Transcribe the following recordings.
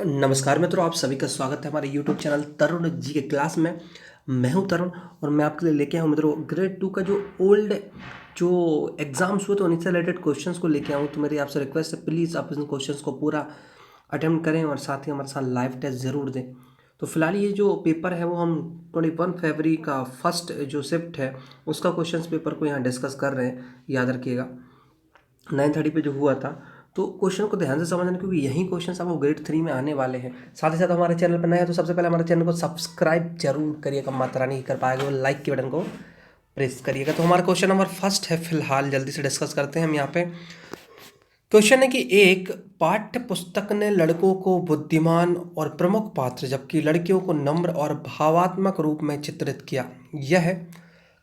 नमस्कार मित्रों, आप सभी का स्वागत है हमारे YouTube चैनल तरुण जी के क्लास में। मैं हूं तरुण और मैं आपके लिए लेके आया हूं मित्रों ग्रेड 2 का जो ओल्ड जो एग्जाम्स हुए तो उन्हीं से रिलेटेड क्वेश्चंस को लेके आऊँ। तो मेरी आपसे रिक्वेस्ट है, प्लीज़ आप इन क्वेश्चंस को पूरा अटेम्प्ट करें और साथ ही हमारे साथ लाइव टेस्ट ज़रूर दें। तो फिलहाल ये जो पेपर है वो हम 21 फरवरी का फर्स्ट जो शिफ्ट है उसका क्वेश्चन पेपर को यहाँ डिस्कस कर रहे हैं, याद रखिएगा 9:30 पे जो हुआ था। तो क्वेश्चन को ध्यान से समझना क्योंकि यही क्वेश्चन आपको ग्रेड 3 में आने वाले हैं। साथ ही साथ हमारे चैनल पर नए हैं तो सबसे पहले हमारे चैनल को सब्सक्राइब जरूर करिएगा, माता रानी कर पाएगा, वो लाइक के बटन को प्रेस करिएगा। तो हमारा क्वेश्चन नंबर फर्स्ट है, फिलहाल जल्दी से डिस्कस करते हैं हम यहाँ पे। क्वेश्चन है कि एक पाठ्य पुस्तक ने लड़कों को बुद्धिमान और प्रमुख पात्र जबकि लड़कियों को नम्र और भावात्मक रूप में चित्रित किया। यह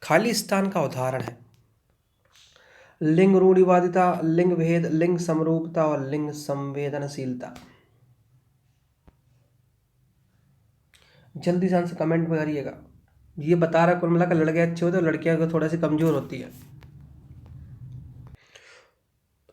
खाली स्थान का उदाहरण है। लिंग रूढ़िवादिता, लिंग भेद, लिंग समरूपता और लिंग संवेदनशीलता। जल्दी से आंसर कमेंट में करिएगा। ये बता रहा कुल मिलाकर लड़के अच्छे होते हैं और लड़कियां थोड़ा सी कमजोर होती है।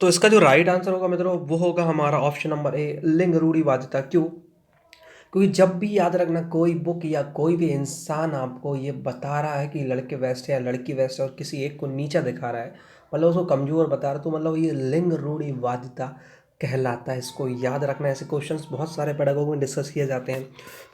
तो इसका जो राइट आंसर होगा मित्रों वो होगा हमारा ऑप्शन नंबर ए, लिंग रूढ़िवादिता। क्यों? क्योंकि जब भी याद रखना कोई बुक या कोई भी इंसान आपको ये बता रहा है कि लड़के वेस्ट है या लड़की वेस्ट है और किसी एक को नीचा दिखा रहा है, मतलब उसको कमजोर बता रहा है, तो मतलब ये लिंग रूढ़िवादिता कहलाता है। इसको याद रखना। ऐसे क्वेश्चंस बहुत सारे पेडागोग में डिस्कस किए जाते हैं।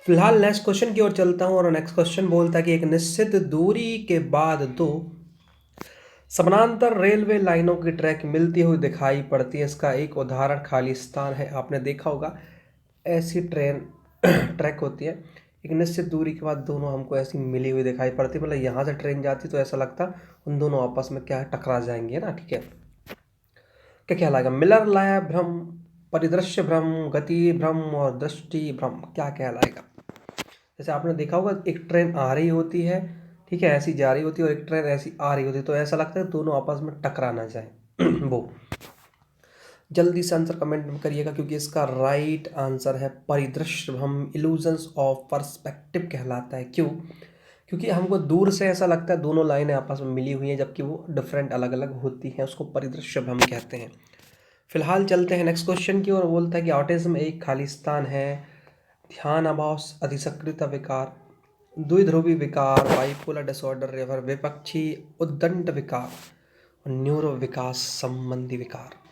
फिलहाल नेक्स्ट क्वेश्चन की ओर चलता हूँ और नेक्स्ट क्वेश्चन बोलता है कि एक निश्चित दूरी के बाद दो समानांतर रेलवे लाइनों की ट्रैक मिलती हुई दिखाई पड़ती है। इसका एक उदाहरण खालिस्तान है। आपने देखा होगा ऐसी ट्रेन ट्रैक होती है, एक निश्चित दूरी के बाद दोनों हमको ऐसी मिली हुई दिखाई पड़ती है, मतलब यहाँ से ट्रेन जाती तो ऐसा लगता उन दोनों आपस में क्या है, टकरा जाएंगे ना। ठीक है, क्या क्या लाएगा? मिलर लाया भ्रम, परिदृश्य भ्रम, गति भ्रम और दृष्टि भ्रम। क्या कहलाएगा? जैसे आपने देखा होगा एक ट्रेन आ रही होती है, ठीक है, ऐसी जा रही होती है और एक ट्रेन ऐसी आ रही होती है, तो ऐसा लगता है दोनों आपस में टकरा ना जाए वो। जल्दी से आंसर कमेंट में करिएगा क्योंकि इसका राइट आंसर है परिदृश्य भ्रम, इल्यूजन्स ऑफ पर्सपेक्टिव कहलाता है। क्यों? क्योंकि हमको दूर से ऐसा लगता है दोनों लाइनें आपस में मिली हुई हैं जबकि वो डिफरेंट अलग अलग होती हैं, उसको परिदृश्य भ्रम कहते हैं। फिलहाल चलते हैं नेक्स्ट क्वेश्चन की ओर। बोलता है कि ऑटिज्म एक खालिस्तान है। ध्यान अभाव अधिसक्रिय विकार, द्विध्रुवी विकार, बाइपोलर डिसऑर्डर या फिर विपक्षी उद्दंड विकार और न्यूरो विकास संबंधी विकार।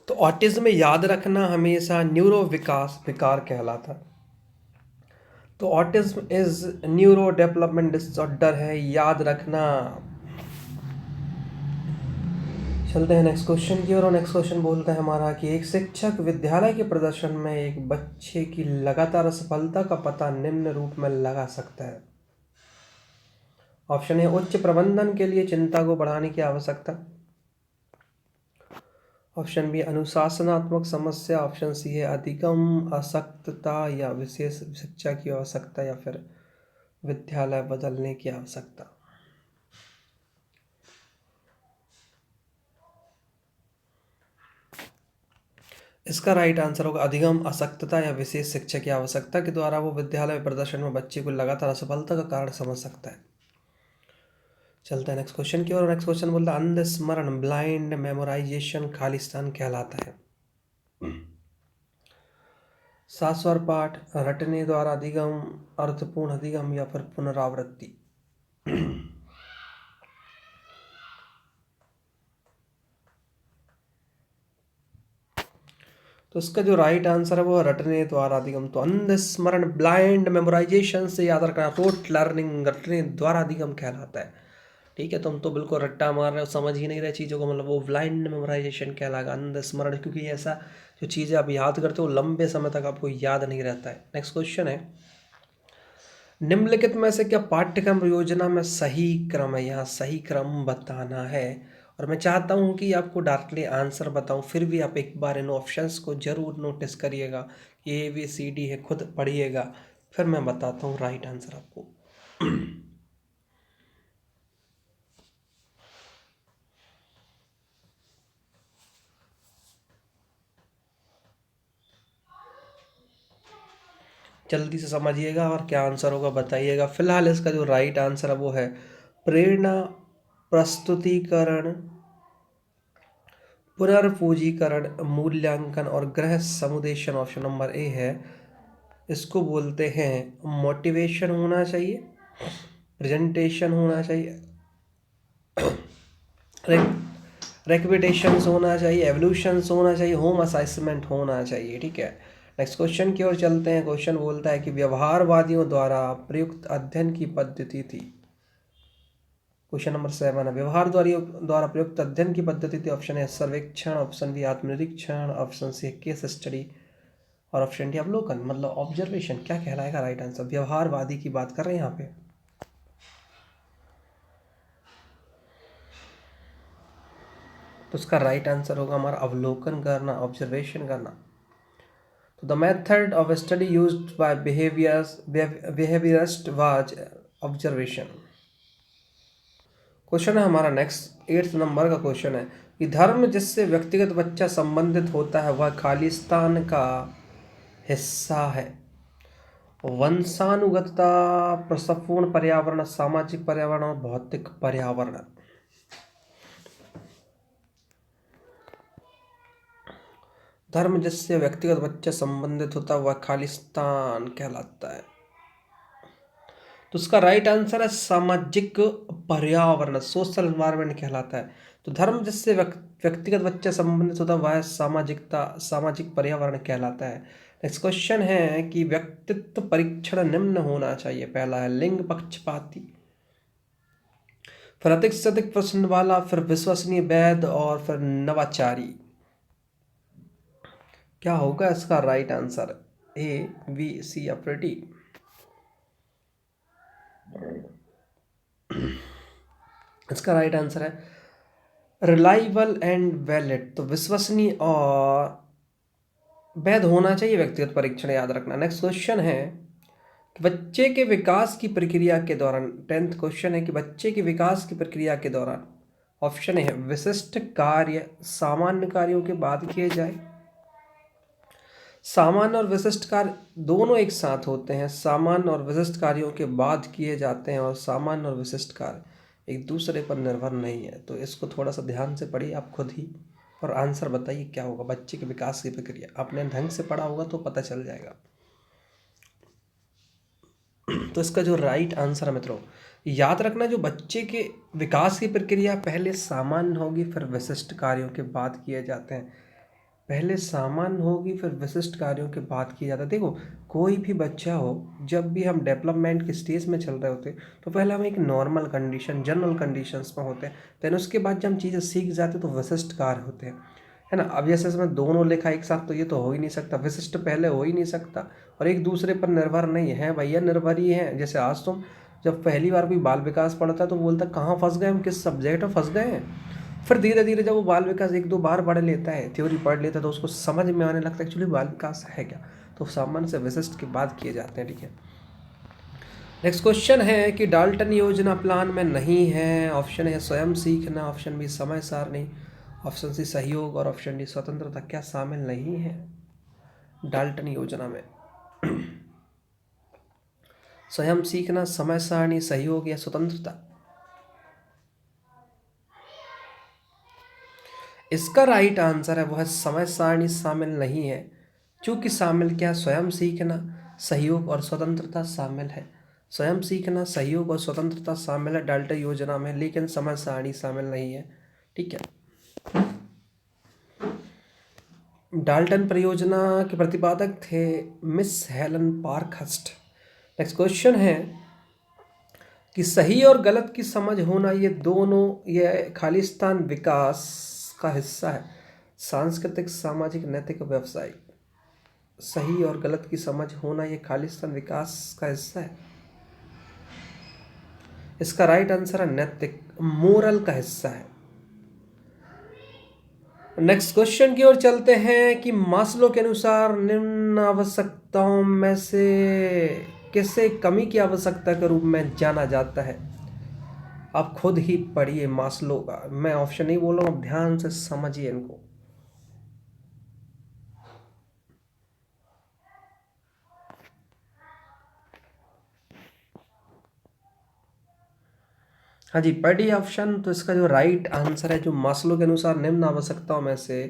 तो ऑटिज्म में याद रखना हमेशा न्यूरो विकास विकार कहलाता है। तो autism is neuro development disorder है, याद रखना। चलते हैं नेक्स्ट क्वेश्चन की ओर और नेक्स्ट क्वेश्चन बोलता है हमारा कि एक शिक्षक विद्यालय के प्रदर्शन में एक बच्चे की लगातार असफलता का पता निम्न रूप में लगा सकता है। ऑप्शन है उच्च प्रबंधन के लिए चिंता को बढ़ाने की आवश्यकता, ऑप्शन बी अनुशासनात्मक समस्या, ऑप्शन सी है अधिगम आसक्तता या विशेष शिक्षा की आवश्यकता या फिर विद्यालय बदलने की आवश्यकता। इसका राइट आंसर होगा अधिगम आसक्तता या विशेष शिक्षा की आवश्यकता के द्वारा वो विद्यालय प्रदर्शन में बच्चे को लगातार असफलता का कारण समझ सकता है। चलता है नेक्स्ट क्वेश्चन की ओर। नेक्स्ट क्वेश्चन बोलता है अंध स्मरण, ब्लाइंड मेमोराइजेशन खालिस्तान कहलाता है। 7 स्वर पाठ, रटने द्वारा अधिगम, अर्थपूर्ण अधिगम या फिर पुनरावृत्ति। तो इसका जो राइट आंसर है वो रटने द्वारा अधिगम। तो अंध स्मरण, ब्लाइंड मेमोराइजेशन से याद रखना, रोट लर्निंग रटने द्वारा अधिगम कहलाता है। ठीक है, तुम तो बिल्कुल रट्टा मार रहे हो, समझ ही नहीं रहे चीज़ों को, मतलब वो ब्लाइंड मेमोराइजेशन कहलाएगा, अंध स्मरण। क्योंकि ऐसा जो चीज़ें आप याद करते हो लंबे समय तक आपको याद नहीं रहता है। नेक्स्ट क्वेश्चन है निम्नलिखित में से क्या पाठ्यक्रम योजना में सही क्रम है? यहाँ सही क्रम बताना है और मैं चाहता हूँ कि आपको डायरेक्टली आंसर बताऊँ, फिर भी आप एक बार इन ऑप्शंस को जरूर नोटिस करिएगा। ए बी सी डी है, खुद पढ़िएगा, फिर मैं बताता हूँ राइट आंसर आपको। जल्दी से समझिएगा और क्या आंसर होगा बताइएगा। फिलहाल इसका जो राइट आंसर है वो है प्रेरणा, प्रस्तुतिकरण, पुनर्पूंजीकरण, मूल्यांकन और गृह समुदेशन, ऑप्शन नंबर ए है। इसको बोलते हैं मोटिवेशन होना चाहिए, प्रेजेंटेशन होना चाहिए, रेक्विटेशंस होना चाहिए, एवोल्यूशंस होना चाहिए, होम असेसमेंट होना चाहिए। ठीक है, नेक्स्ट क्वेश्चन की ओर चलते हैं। क्वेश्चन बोलता है कि व्यवहारवादियों द्वारा प्रयुक्त अध्ययन की पद्धति थी। क्वेश्चन नंबर 7 है, व्यवहारवादियों द्वारा प्रयुक्त अध्ययन की पद्धति थी। ऑप्शन है सर्वेक्षण, ऑप्शन बी आत्मनिरीक्षण, ऑप्शन सी केस स्टडी और ऑप्शन डी अवलोकन, मतलब ऑब्जर्वेशन। क्या कहलाएगा राइट आंसर? व्यवहारवादी की बात कर रहे हैं यहाँ पे। तो उसका राइट आंसर होगा हमारा अवलोकन करना, ऑब्जर्वेशन करना। तो the method of study used by behaviourist was observation. Question है हमारा नेक्स्ट 8th नंबर का क्वेश्चन है कि धर्म जिससे व्यक्तिगत बच्चा संबंधित होता है वह खालिस्तान का हिस्सा है। वंशानुगतता, प्रसवपूर्ण पर्यावरण, सामाजिक पर्यावरण और भौतिक पर्यावरण। धर्म जिससे व्यक्तिगत बच्चा संबंधित होता है वह खालिस्तान कहलाता है। तो उसका राइट आंसर है सामाजिक पर्यावरण, सोशल एनवायरनमेंट कहलाता है। तो धर्म जिससे व्यक्तिगत बच्चा संबंधित होता है वह सामाजिक पर्यावरण कहलाता है। नेक्स्ट क्वेश्चन है कि व्यक्तित्व परीक्षण निम्न होना चाहिए। पहला है लिंग पक्षपाती, फिर अधिक से अधिक प्रश्न वाला, फिर विश्वसनीय, वैध और फिर नवाचारी। क्या होगा इसका राइट आंसर? ए, बी, सी या फिर डी? इसका राइट आंसर है रिलायबल एंड वैलिड। तो विश्वसनीय और वैध होना चाहिए व्यक्तिगत परीक्षण, याद रखना। नेक्स्ट क्वेश्चन है कि बच्चे के विकास की प्रक्रिया के दौरान, 10th क्वेश्चन है कि बच्चे के विकास की प्रक्रिया के दौरान, ऑप्शन है विशिष्ट कार्य सामान्य कार्यों के बाद किए जाए। सामान्य और विशिष्ट कार्य दोनों एक साथ होते हैं, सामान्य और विशिष्ट कार्यों के बाद किए जाते हैं, और सामान्य और विशिष्ट कार्य एक दूसरे पर निर्भर नहीं है। तो इसको थोड़ा सा ध्यान से पढ़िए आप खुद ही, और आंसर बताइए क्या होगा। बच्चे के विकास की प्रक्रिया आपने ढंग से पढ़ा होगा तो पता चल जाएगा। तो इसका जो राइट आंसर है मित्रों, याद रखना, जो बच्चे के विकास की प्रक्रिया पहले सामान्य होगी फिर विशिष्ट कार्यों के बाद किए जाते हैं। पहले सामान्य होगी फिर विशिष्ट कार्यों के बाद किया जाता है। देखो, कोई भी बच्चा हो, जब भी हम डेवलपमेंट के स्टेज में चल रहे होते हैं तो पहले हम एक नॉर्मल कंडीशन, जनरल कंडीशंस में होते हैं, देन उसके बाद जब हम चीज़ें सीख जाते हैं तो विशिष्ट कार्य होते हैं, है ना। अब जैसे इसमें दोनों लिखा एक साथ, तो ये तो हो ही नहीं सकता, विशिष्ट पहले हो ही नहीं सकता, और एक दूसरे पर निर्भर नहीं है भैया, निर्भर ही है। जैसे आज तुम जब पहली बार कोई बाल विकास पढ़ता है तो बोलता है कहाँ फंस गए हम, किस सब्जेक्ट में फंस गए हैं। फिर धीरे धीरे जब वो बाल विकास एक दो बार पढ़ लेता है, थ्योरी पढ़ लेता है, तो उसको समझ में आने लगता है एक्चुअली बाल विकास है क्या। तो सामान्य से विशिष्ट के बाद किए जाते हैं। ठीक है, नेक्स्ट क्वेश्चन है कि डाल्टन योजना प्लान में नहीं है। ऑप्शन है स्वयं सीखना, ऑप्शन बी समय सारणी, ऑप्शन सी सहयोग और ऑप्शन डी स्वतंत्रता। क्या शामिल नहीं है डाल्टन योजना में? स्वयं सीखना, समय सारणी, सहयोग या स्वतंत्रता? इसका राइट आंसर है वह समय सारणी शामिल नहीं है। चूंकि शामिल क्या, स्वयं सीखना, सहयोग और स्वतंत्रता शामिल है। स्वयं सीखना, सहयोग और स्वतंत्रता शामिल है डाल्टन योजना में, लेकिन समय सारणी शामिल नहीं है। ठीक है, डाल्टन परियोजना के प्रतिपादक थे miss Helen Parkhurst. Next question है कि सही और गलत की समझ होना, ये दोनों, ये खालिस्तान विकास का हिस्सा है। सांस्कृतिक, सामाजिक, नैतिक, व्यवसायिक। सही और गलत की समझ होना ये खालिस्तान विकास का हिस्सा है। इसका राइट आंसर है नैतिक, मोरल का हिस्सा है। नेक्स्ट क्वेश्चन की ओर चलते हैं कि मास्लो के अनुसार निम्न आवश्यकताओं में से किसे कमी की आवश्यकता के रूप में जाना जाता है? आप खुद ही पढ़िए मास्लो का, मैं ऑप्शन नहीं बोल रहा हूँ, ध्यान से समझिए इनको। हाँ जी, पढ़िए ऑप्शन। तो इसका जो राइट आंसर है, जो मास्लो के अनुसार निम्न आवश्यकताओं में से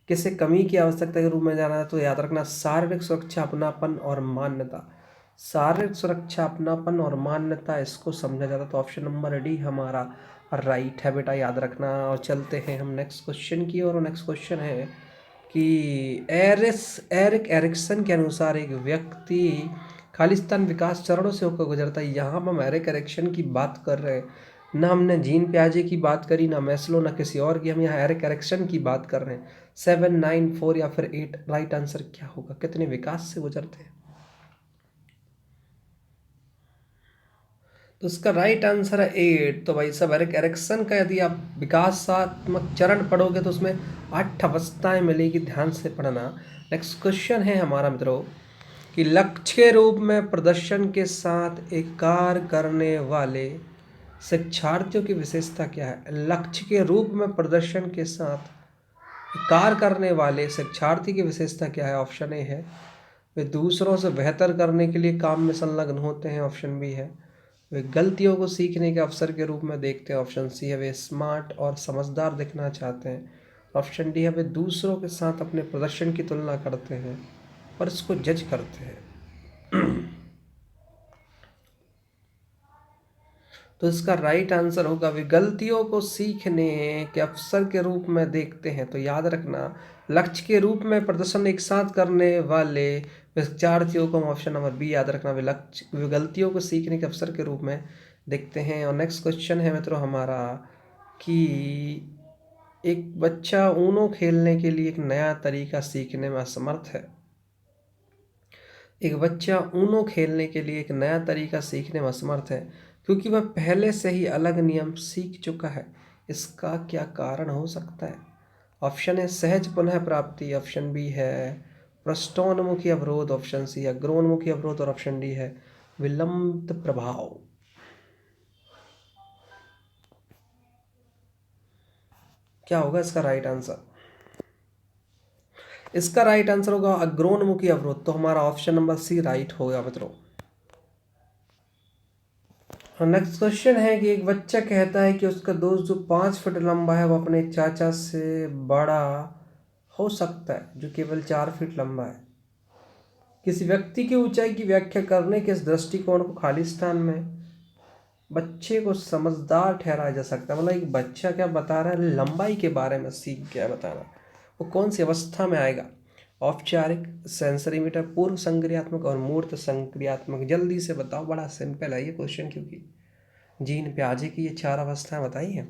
किसे कमी की आवश्यकता के रूप में जाना है, तो याद रखना शारीरिक सुरक्षा, अपनापन और मान्यता। शारीरिक सुरक्षा, अपनापन और मान्यता, इसको समझा जाता है। तो ऑप्शन नंबर डी हमारा राइट है बेटा, याद रखना। और चलते हैं हम नेक्स्ट क्वेश्चन की ओर। नेक्स्ट क्वेश्चन है कि एरिक एरिक्सन के अनुसार एक व्यक्ति खालिस्तान विकास चरणों से होकर गुजरता है। यहाँ पर हम एरिक एरिक्सन की बात कर रहे हैं, ना हमने जीन पियाजे की बात करी, ना मैस्लो, ना किसी और की। हम यहाँ एरिक एरिक्सन की बात कर रहे हैं। 7, 9, 4 या फिर 8, राइट आंसर क्या होगा? कितने विकास से गुजरते हैं? तो इसका राइट आंसर है 8। तो भाई साहब, एरिक एरिक्सन का यदि आप विकासात्मक चरण पढ़ोगे तो उसमें 8 अवस्थाएं मिलेगी, ध्यान से पढ़ना। नेक्स्ट क्वेश्चन है हमारा मित्रों कि लक्ष्य के रूप में प्रदर्शन के साथ एक कार्य करने वाले शिक्षार्थियों की विशेषता क्या है? लक्ष्य के रूप में प्रदर्शन के साथ कार्य करने वाले शिक्षार्थी की विशेषता क्या है? ऑप्शन ए है वे दूसरों से बेहतर करने के लिए काम में संलग्न होते हैं। ऑप्शन बी है वे गलतियों को सीखने के अवसर के रूप में देखते हैं। ऑप्शन सी है वे स्मार्ट और समझदार दिखना चाहते हैं। ऑप्शन डी है वे दूसरों के साथ अपने प्रदर्शन की तुलना करते हैं और इसको जज करते हैं। तो इसका राइट आंसर होगा वे गलतियों को सीखने के अवसर के रूप में देखते हैं। तो याद रखना, लक्ष्य के रूप में प्रदर्शन एक साथ करने वाले विद्यार्थियों को ऑप्शन नंबर बी याद रखना, वे गलतियों को सीखने के अवसर के रूप में देखते हैं। और नेक्स्ट क्वेश्चन है मित्रों हमारा कि एक बच्चा ऊनो खेलने के लिए एक नया तरीका सीखने में असमर्थ है। एक बच्चा ऊनो खेलने के लिए एक नया तरीका सीखने में असमर्थ है क्योंकि वह पहले से ही अलग नियम सीख चुका है। इसका क्या कारण हो सकता है? ऑप्शन ए सहज पुनः प्राप्ति, ऑप्शन बी है पृष्ठोन्मुखी अवरोध, ऑप्शन सी है अग्रोन्मुखी अवरोध और ऑप्शन डी है विलंबित प्रभाव। क्या होगा इसका राइट आंसर? इसका राइट आंसर होगा अग्रोन्मुखी अवरोध। तो हमारा ऑप्शन नंबर सी राइट होगा मित्रों। नेक्स्ट क्वेश्चन है कि एक बच्चा कहता है कि उसका दोस्त जो 5 फीट लंबा है वो अपने चाचा से बड़ा हो सकता है जो केवल 4 फीट लंबा है। किसी व्यक्ति की ऊंचाई की व्याख्या करने के इस दृष्टिकोण को खालिस्तान में बच्चे को समझदार ठहराया जा सकता है। मतलब एक बच्चा क्या बता रहा है, लंबाई के बारे में सीख क्या बता रहा है, वो कौन सी अवस्था में आएगा? औपचारिक, सेंसरीमीटर, पूर्व संक्रियात्मक और मूर्त संक्रियात्मक। जल्दी से बताओ, बड़ा सिंपल है ये क्वेश्चन, क्योंकि जीन पियाजे की ये 4 अवस्थाएं बताई हैं।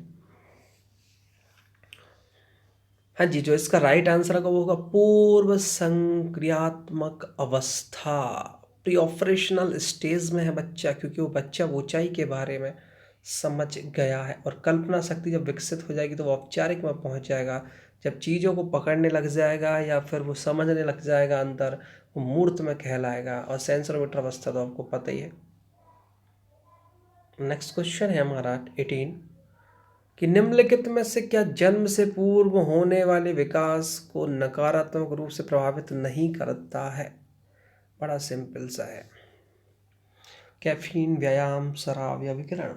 हाँ जी, जो इसका राइट आंसर होगा वो होगा पूर्व संक्रियात्मक अवस्था। प्री ऑपरेशनल स्टेज में है बच्चा, क्योंकि वो बच्चा ऊंचाई के बारे में समझ गया है। और कल्पना शक्ति जब विकसित हो जाएगी तो वो औपचारिक में पहुंच जाएगा। जब चीज़ों को पकड़ने लग जाएगा या फिर वो समझने लग जाएगा अंदर, वो मूर्त में कहलाएगा। और सेंसरोमीटर अवस्था तो आपको पता ही है। नेक्स्ट क्वेश्चन है हमारा 18 कि निम्नलिखित में से क्या जन्म से पूर्व होने वाले विकास को नकारात्मक रूप से प्रभावित नहीं करता है? बड़ा सिंपल सा है। कैफीन, व्यायाम, शराब या विकिरण।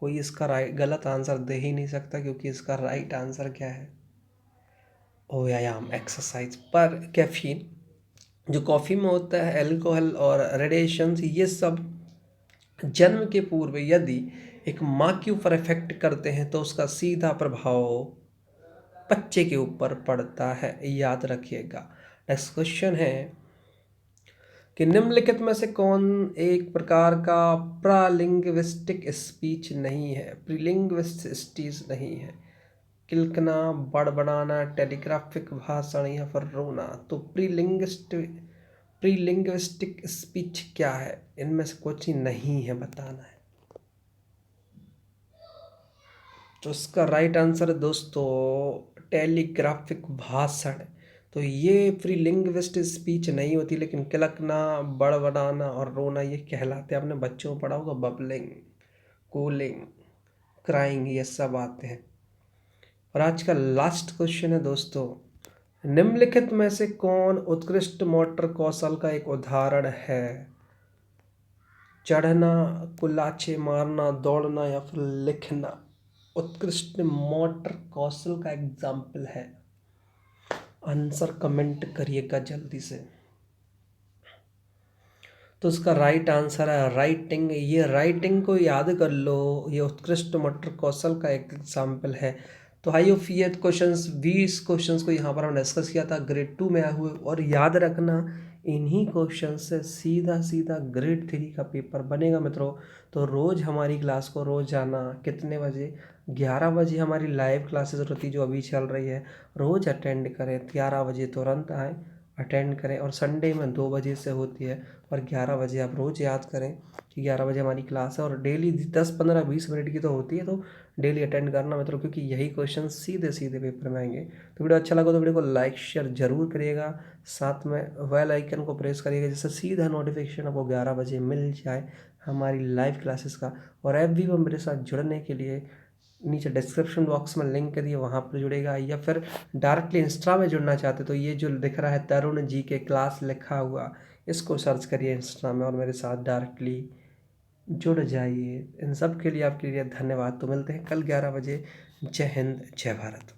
कोई इसका गलत आंसर दे ही नहीं सकता, क्योंकि इसका राइट आंसर क्या है? व्यायाम, एक्सरसाइज। पर कैफीन जो कॉफ़ी में होता है, एल्कोहल और रेडिएशन, ये सब जन्म के पूर्व यदि एक माँ के ऊपर इफेक्ट करते हैं तो उसका सीधा प्रभाव बच्चे के ऊपर पड़ता है, याद रखिएगा। नेक्स्ट क्वेश्चन है कि निम्नलिखित में से कौन एक प्रकार का प्रालिंग्विस्टिक स्पीच नहीं है? प्रीलिंग्विस्टिक स्पीच नहीं है। किलकना, बड़बड़ाना, टेलीग्राफिक भाषण या फिर रोना। तो प्रीलिंग्विस्टिक स्पीच क्या है? इनमें से कुछ ही नहीं है, बताना है। तो इसका राइट आंसर है दोस्तों टेलीग्राफिक भाषण। तो ये प्रीलिंग्विस्टिक स्पीच नहीं होती, लेकिन किलकना, बड़बड़ाना और रोना ये कहलाते हैं। आपने बच्चों में पढ़ा होगा, बबलिंग, कूलिंग, क्राइंग, ये सब आते हैं। और आज का लास्ट क्वेश्चन है दोस्तों, निम्नलिखित में से कौन उत्कृष्ट मोटर कौशल का एक उदाहरण है? चढ़ना, कुल्लाछे मारना, दौड़ना या फिर लिखना उत्कृष्ट मोटर कौशल का एग्जाम्पल है? आंसर कमेंट करिएगा जल्दी से। तो इसका राइट आंसर है राइटिंग। ये राइटिंग को याद कर लो, ये उत्कृष्ट मोटर कौशल का एक एग्जाम्पल है। तो आई होप ये क्वेश्चंस 20 क्वेश्चंस को यहाँ पर हमने डिस्कस किया था ग्रेड 2 में आए हुए, और याद रखना इन्हीं क्वेश्चन से सीधा सीधा ग्रेड 3 का पेपर बनेगा मित्रों। तो रोज़ हमारी क्लास को रोज़ जाना, कितने बजे? 11 बजे हमारी लाइव क्लासेस होती जो अभी चल रही है, रोज़ अटेंड करें। 11 बजे तुरंत आएँ, अटेंड करें। और संडे में 2 बजे से होती है, और 11 बजे आप रोज़ याद करें कि 11 बजे हमारी क्लास है, और डेली 10, 15, 20 मिनट की तो होती है, तो डेली अटेंड करना मित्रों, क्योंकि यही क्वेश्चन सीधे सीधे पेपर में आएंगे। तो वीडियो अच्छा लगा तो वीडियो को लाइक शेयर जरूर करिएगा, साथ में बेल आइकन को प्रेस करिएगा, जिससे सीधा नोटिफिकेशन आपको 11 बजे मिल जाए हमारी लाइव क्लासेस का। और ऐप भी मेरे साथ जुड़ने के लिए नीचे डिस्क्रिप्शन बॉक्स में लिंक दिए, वहाँ पर जुड़ेगा, या फिर डायरेक्टली इंस्टा में जुड़ना चाहते तो ये जो दिख रहा है तरुण जी के क्लास लिखा हुआ, इसको सर्च करिए इंस्टा में और मेरे साथ डायरेक्टली जुड़ जाइए। इन सब के लिए आपके लिए धन्यवाद। तो मिलते हैं कल 11 बजे। जय हिंद, जय भारत।